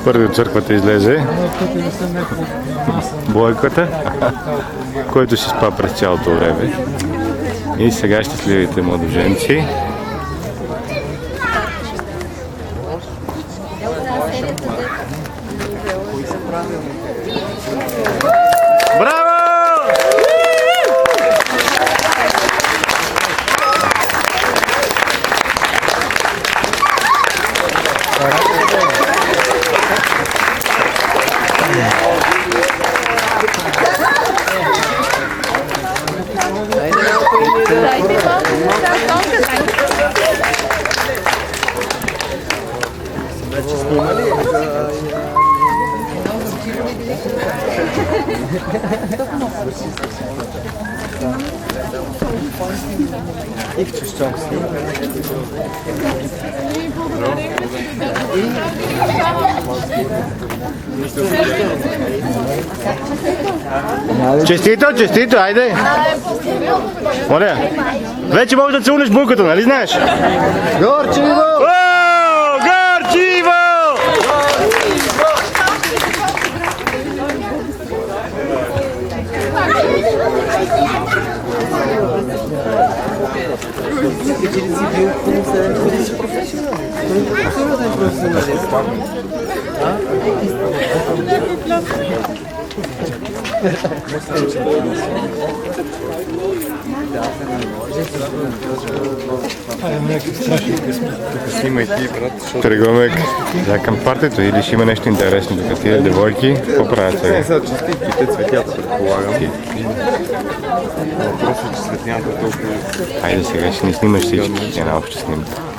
Първи от църквата излезе Бойката, който си спа през цялото време. И сега щастливите младоженци. Браво! Честито, честито, айде! Моля, вече можеш да целунеш булката, нали знаеш? Горчиво! О, горчиво! Снимай ти, брат. Тръгваме към партито или ще има нещо интересно тук? Тия девойки, какво правят сега? Сега честитките цветята, предполагам. Въпросът е, че светлината е толкова... Хайде сега ще ни снимаш всички, една обща снимка.